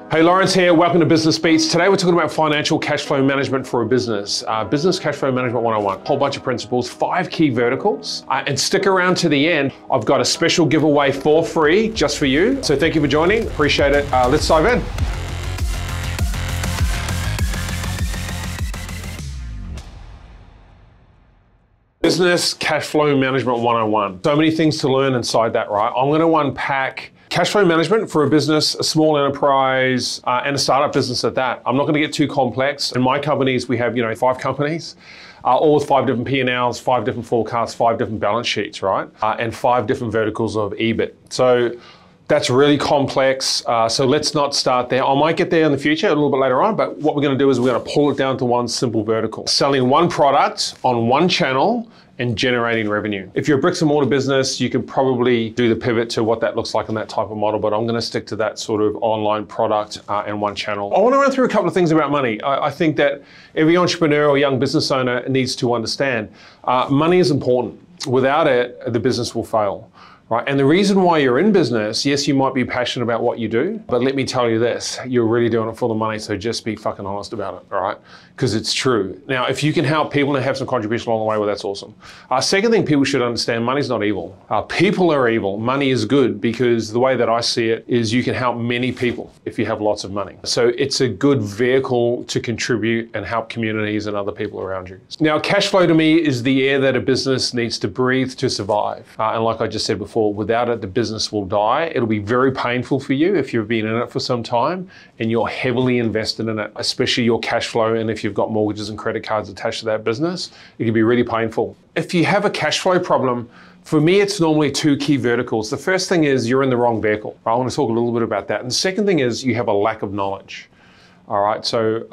Hey, Lawrence here. Welcome to Business Beats. Today we're talking about financial cash flow management for a business. Business Cash Flow Management 101. Whole bunch of principles, 5 key verticals. And stick around to the end. I've got a special giveaway for free just for you. So thank you for joining. Appreciate it. Let's dive in. Business Cash Flow Management 101. So many things to learn inside that, right? I'm going to unpack cash flow management for a business, a small enterprise, and a startup business at that. I'm not going to get too complex. In my companies, we have 5 companies, all with 5 different P&Ls, 5 different forecasts, 5 different balance sheets, right? And 5 different verticals of EBIT. So that's really complex. So let's not start there. I might get there in the future, a little bit later on, but what we're going to do is we're going to pull it down to one simple vertical. Selling one product on one channel and generating revenue. If you're a bricks and mortar business, you can probably do the pivot to what that looks like in that type of model, but I'm gonna stick to that sort of online product and one channel. I wanna run through a couple of things about money. I think that every entrepreneur or young business owner needs to understand money is important. Without it, the business will fail. Right? And the reason why you're in business, yes, you might be passionate about what you do, but let me tell you this, you're really doing it for the money, so just be fucking honest about it, all right? Because it's true. Now, if you can help people and have some contribution along the way, well, that's awesome. Second thing people should understand, money's not evil. People are evil. Money is good because the way that I see it is you can help many people if you have lots of money. So it's a good vehicle to contribute and help communities and other people around you. Now, cash flow to me is the air that a business needs to breathe to survive. And like I just said before, without it, the business will die. It'll be very painful for you if you've been in it for some time and you're heavily invested in it, especially your cash flow. And if you've got mortgages and credit cards attached to that business, it can be really painful. If you have a cash flow problem, for me, it's normally 2 key verticals. The first thing is you're in the wrong vehicle. I want to talk a little bit about that. And the second thing is you have a lack of knowledge. All right, so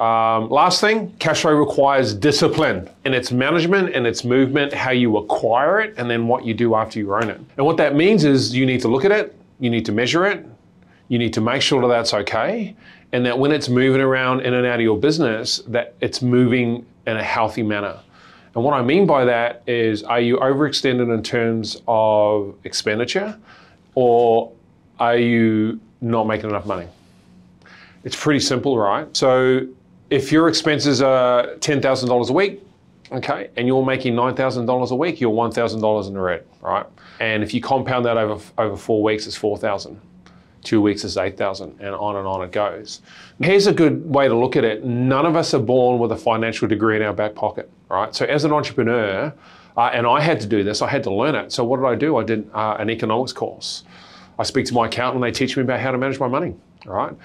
last thing, cash flow requires discipline in its management and its movement, how you acquire it, and then what you do after you own it. And what that means is you need to look at it, you need to measure it, you need to make sure that that's okay, and that when it's moving around in and out of your business, that it's moving in a healthy manner. And what I mean by that is, are you overextended in terms of expenditure, or are you not making enough money? It's pretty simple, right? So if your expenses are $10,000 a week, okay, and you're making $9,000 a week, you're $1,000 in the red, right? And if you compound that over 4 weeks, it's $4,000. 2 weeks is $8,000, and on it goes. Here's a good way to look at it. None of us are born with a financial degree in our back pocket, right? So as an entrepreneur, and I had to do this, I had to learn it. So what did I do? I did an economics course. I speak to my accountant, and they teach me about how to manage my money. All right,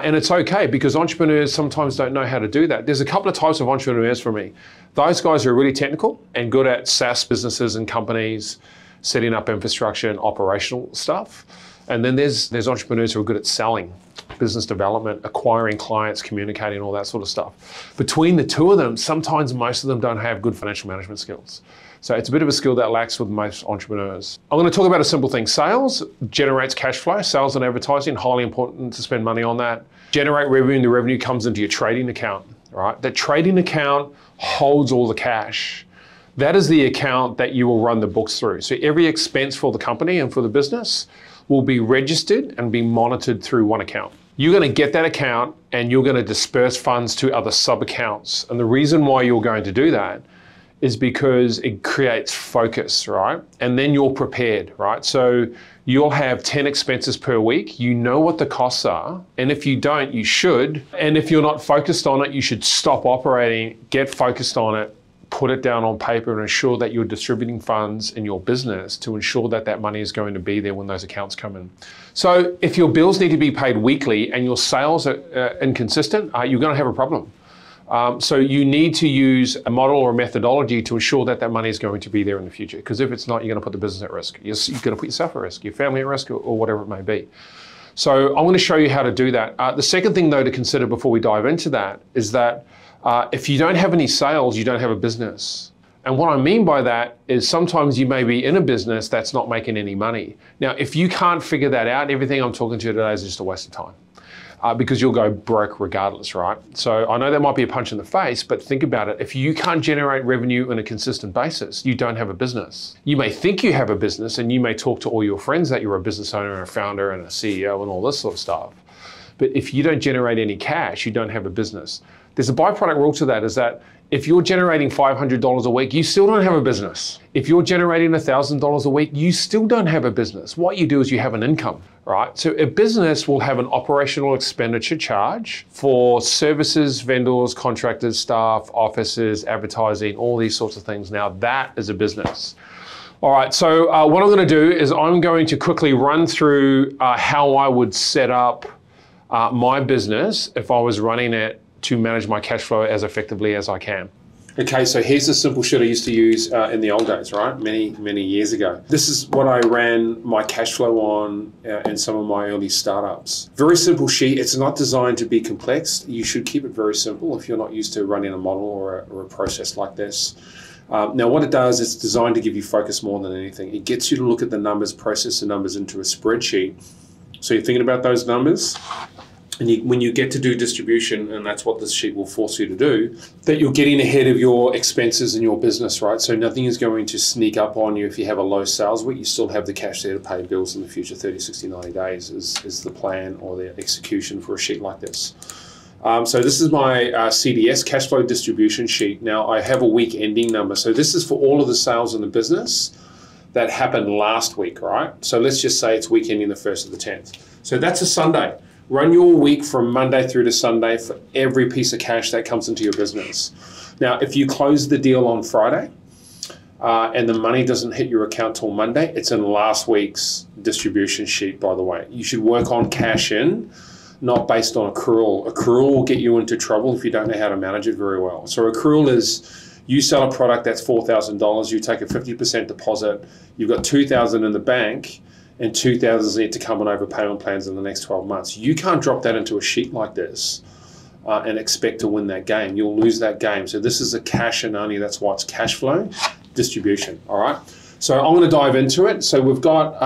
and it's okay because entrepreneurs sometimes don't know how to do that. There's a couple of types of entrepreneurs for me. Those guys are really technical and good at SaaS businesses and companies, setting up infrastructure and operational stuff. And then there's entrepreneurs who are good at selling, business development, acquiring clients, communicating, all that sort of stuff. Between the two of them, sometimes most of them don't have good financial management skills. So it's a bit of a skill that lacks with most entrepreneurs. I'm going to talk about a simple thing. Sales generates cash flow. Sales and advertising, highly important to spend money on that. Generate revenue, and the revenue comes into your trading account, right? The trading account holds all the cash. That is the account that you will run the books through. So every expense for the company and for the business will be registered and be monitored through one account. You're going to get that account and you're going to disperse funds to other sub-accounts. And the reason why you're going to do that is because it creates focus, right? And then you're prepared, right? So you'll have 10 expenses per week. You know what the costs are. And if you don't, you should. And if you're not focused on it, you should stop operating, get focused on it, put it down on paper and ensure that you're distributing funds in your business to ensure that that money is going to be there when those accounts come in. So if your bills need to be paid weekly and your sales are inconsistent, you're going to have a problem. So you need to use a model or a methodology to ensure that that money is going to be there in the future. Because if it's not, you're going to put the business at risk. You're going to put yourself at risk, your family at risk, or whatever it may be. So I'm going to show you how to do that. The second thing, though, to consider before we dive into that is that if you don't have any sales, you don't have a business. And what I mean by that is sometimes you may be in a business that's not making any money. Now, if you can't figure that out, everything I'm talking to you today is just a waste of time. Because you'll go broke regardless, right? So I know that might be a punch in the face, but think about it. If you can't generate revenue on a consistent basis, you don't have a business. You may think you have a business and you may talk to all your friends that you're a business owner and a founder and a CEO and all this sort of stuff. But if you don't generate any cash, you don't have a business. There's a byproduct rule to that, is that if you're generating $500 a week, you still don't have a business. If you're generating $1,000 a week, you still don't have a business. What you do is you have an income, right? So a business will have an operational expenditure charge for services, vendors, contractors, staff, offices, advertising, all these sorts of things. Now that is a business. All right, so what I'm gonna do is I'm going to quickly run through how I would set up my business if I was running it to manage my cash flow as effectively as I can. Okay, so here's the simple sheet I used to use in the old days, right? Many years ago. This is what I ran my cash flow on in some of my early startups. Very simple sheet. It's not designed to be complex. You should keep it very simple if you're not used to running a model or a process like this. Now what it does, it's designed to give you focus more than anything. It gets you to look at the numbers, process the numbers into a spreadsheet. So you're thinking about those numbers, and when you get to do distribution, and that's what this sheet will force you to do, that you're getting ahead of your expenses in your business, right? So nothing is going to sneak up on you if you have a low sales week. You still have the cash there to pay bills in the future. 30, 60, 90 days is the plan or the execution for a sheet like this. So this is my CDS, cash flow distribution sheet. Now I have a week ending number. So this is for all of the sales in the business that happened last week, right? So let's just say it's week ending the 1st of the 10th. So that's a Sunday. Run your week from Monday through to Sunday for every piece of cash that comes into your business. Now, if you close the deal on Friday and the money doesn't hit your account till Monday, it's in last week's distribution sheet, by the way. You should work on cash in, not based on accrual. Accrual will get you into trouble if you don't know how to manage it very well. So accrual is you sell a product that's $4,000, you take a 50% deposit, you've got $2,000 in the bank, and $2,000 need to come on over payment plans in the next 12 months. You can't drop that into a sheet like this and expect to win that game. You'll lose that game. So this is a cash and only, that's why it's cash flow distribution, all right? So I'm gonna dive into it. So we've got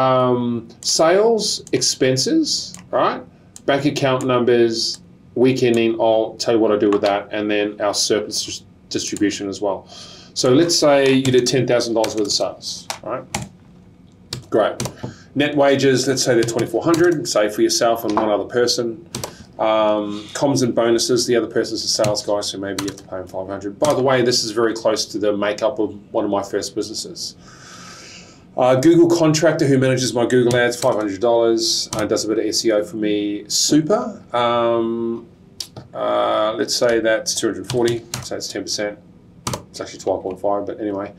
sales, expenses, right? Bank account numbers, week ending, I'll tell you what I do with that, and then our surplus distribution as well. So let's say you did $10,000 worth of sales, all right? Great. Net wages, let's say they're $2,400, say for yourself and one other person. Comms and bonuses, the other person's a sales guy, so maybe you have to pay him $500. By the way, this is very close to the makeup of one of my first businesses. Google contractor who manages my Google ads, $500, does a bit of SEO for me. Super, let's say that's $240, so that's 10%. It's actually 12.5, but anyway.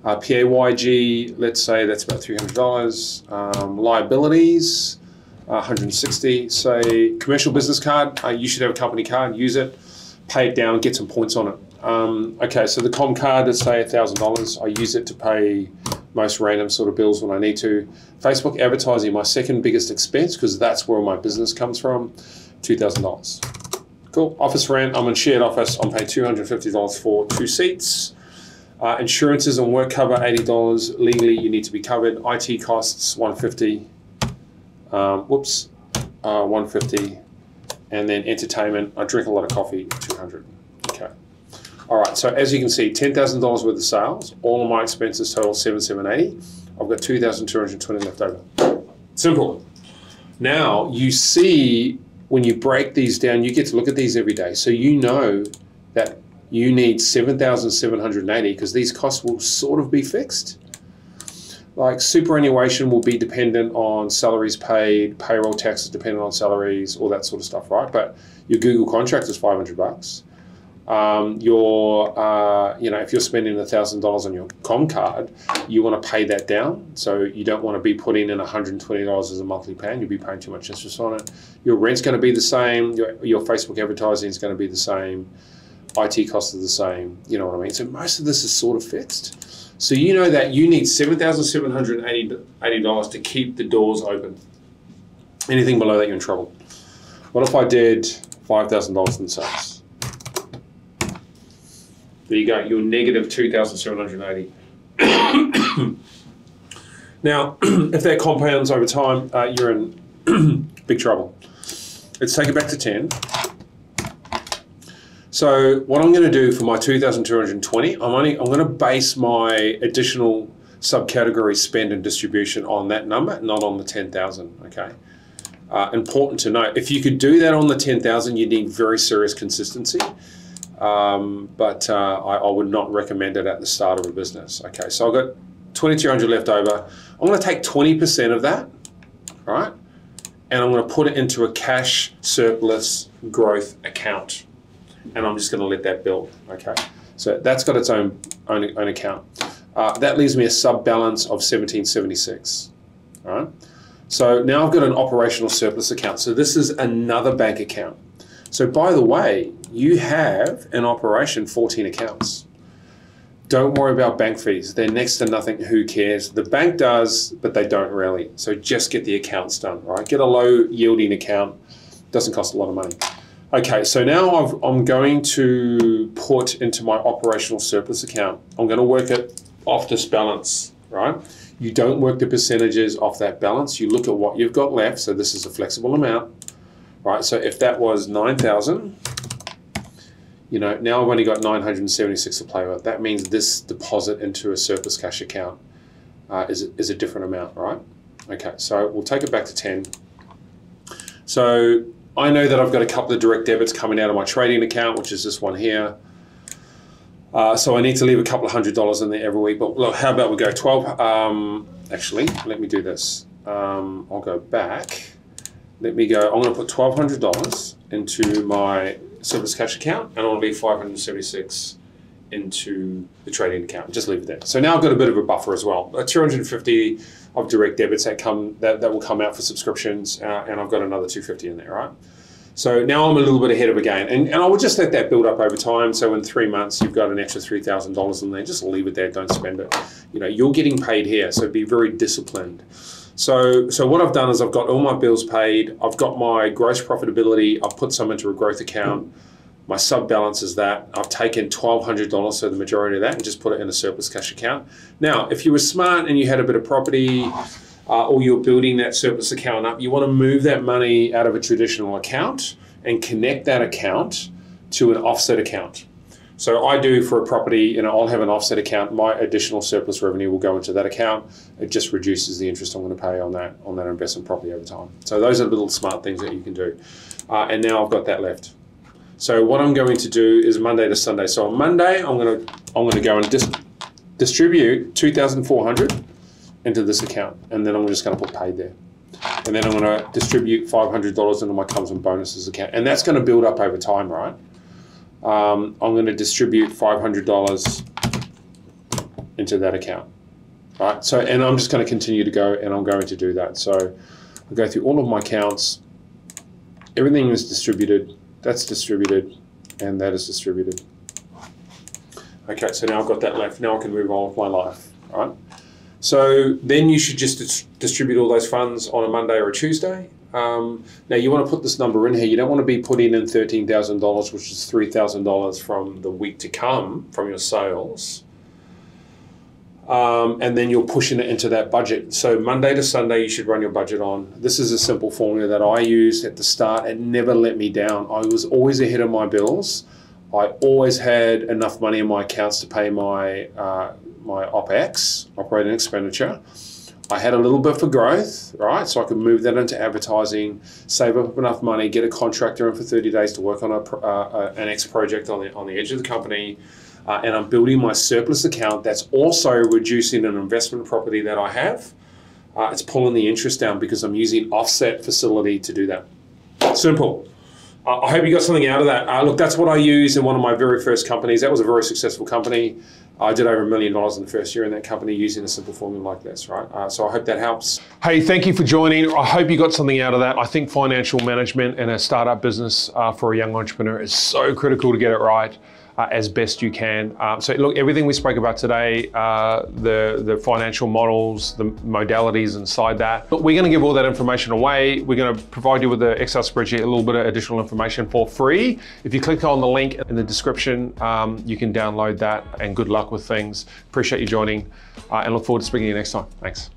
PAYG, let's say that's about $300. Liabilities, 160. Say commercial business card, you should have a company card, use it, pay it down, get some points on it. Okay, so the com card, let's say $1,000. I use it to pay most random sort of bills when I need to. Facebook advertising, my second biggest expense, because that's where my business comes from, $2,000. Cool. Office rent, I'm in shared office, I'm paying $250 for 2 seats. Insurances and work cover, $80. Legally, you need to be covered. IT costs, $150. $150. And then entertainment, I drink a lot of coffee, $200. Okay. All right, so as you can see, $10,000 worth of sales. All of my expenses total $7,780. I've got $2,220 left over. Simple. Now, you see, when you break these down, you get to look at these every day. So you know that you need $7,780 because these costs will sort of be fixed. Like superannuation will be dependent on salaries paid, payroll taxes dependent on salaries, all that sort of stuff, right? But your Google contract is $500. If you're spending $1,000 on your com card, you want to pay that down. So you don't want to be putting in $120 as a monthly plan. You'll be paying too much interest on it. Your rent's going to be the same. Your Facebook advertising is going to be the same. IT costs are the same, you know what I mean? So most of this is sort of fixed. So you know that you need $7,780 to keep the doors open. Anything below that, you're in trouble. What if I did $5,000 in sales? There you go, you're negative $2,780. Now, if that compounds over time, you're in big trouble. Let's take it back to 10. So what I'm going to do for my 2,220, I'm going to base my additional subcategory spend and distribution on that number, not on the 10,000. Okay. Important to note. If you could do that on the 10,000, you need very serious consistency. But I would not recommend it at the start of a business. Okay, so I've got 2,200 left over. I'm going to take 20% of that, right? And I'm going to put it into a cash surplus growth account. And I'm just going to let that build, okay? So that's got its own account. That leaves me a sub balance of 1776, all right? So now I've got an operational surplus account. So this is another bank account. So by the way, you have an operation 14 accounts. Don't worry about bank fees. They're next to nothing. Who cares? The bank does, but they don't really. So just get the accounts done, right? Get a low yielding account. Doesn't cost a lot of money. Okay, so now I'm going to put into my operational surplus account. I'm going to work it off this balance, right? You don't work the percentages off that balance. You look at what you've got left. So this is a flexible amount, right? So if that was 9,000, you know, now I've only got 976 to play with. That means this deposit into a surplus cash account is a different amount, right? Okay, so we'll take it back to 10. So I know that I've got a couple of direct debits coming out of my trading account, which is this one here. So I need to leave a couple of $100 in there every week. But look, how about we go 12? Actually, let me do this. I'll go back. Let me go. I'm going to put $1,200 into my surplus cash account, and I'll leave 576 into the trading account. Just leave it there. So now I've got a bit of a buffer as well. 250 of direct debits that will come out for subscriptions, and I've got another 250 in there, right? So now I'm a little bit ahead of a game, and I would just let that build up over time. So in 3 months, you've got an extra $3,000 in there. Just leave it there. Don't spend it. You know, you're getting paid here, so be very disciplined. So what I've done is I've got all my bills paid. I've got my gross profitability. I've put some into a growth account. My sub balance is that. I've taken $1,200, so the majority of that, and just put it in a surplus cash account. Now, if you were smart and you had a bit of property, or you're building that surplus account up, you want to move that money out of a traditional account and connect that account to an offset account. So I do for a property, you know, I'll have an offset account. My additional surplus revenue will go into that account. It just reduces the interest I'm going to pay on that investment property over time. So those are little smart things that you can do. And now I've got that left. So what I'm going to do is Monday to Sunday. So on Monday, I'm going to go and distribute 2,400 into this account, and then I'm just going to put paid there. And then I'm going to distribute $500 into my comes and bonuses account, and that's going to build up over time, right? I'm going to distribute $500 into that account, right? So, and I'm just going to continue to go, and I'm going to do that. So I'll go through all of my accounts. Everything is distributed, that's distributed, and that is distributed. Okay, so now I've got that left. Now I can move on with my life, right? So then you should just distribute all those funds on a Monday or a Tuesday. Now you want to put this number in here. You don't want to be putting in $13,000, which is $3,000 from the week to come from your sales. And then you're pushing it into that budget. So Monday to Sunday, you should run your budget on. This is a simple formula that I used at the start. It never let me down. I was always ahead of my bills. I always had enough money in my accounts to pay my my OPEX, operating expenditure. I had a little bit for growth, right? So I could move that into advertising, save up enough money, get a contractor in for 30 days to work on an X project on the edge of the company. And I'm building my surplus account that's also reducing an investment property that I have. It's pulling the interest down because I'm using offset facility to do that. Simple. I hope you got something out of that. Look, that's what I used in one of my very first companies. That was a very successful company. I did over $1 million in the first year in that company using a simple formula like this, right? So I hope that helps. Hey, thank you for joining. I hope you got something out of that. I think financial management in a startup business for a young entrepreneur is so critical to get it right as best you can. So look, everything we spoke about today, the financial models, the modalities inside that, but we're going to give all that information away. We're going to provide you with the Excel spreadsheet, a little bit of additional information for free. If you click on the link in the description, you can download that, and good luck with things. Appreciate you joining and look forward to speaking to you next time. Thanks.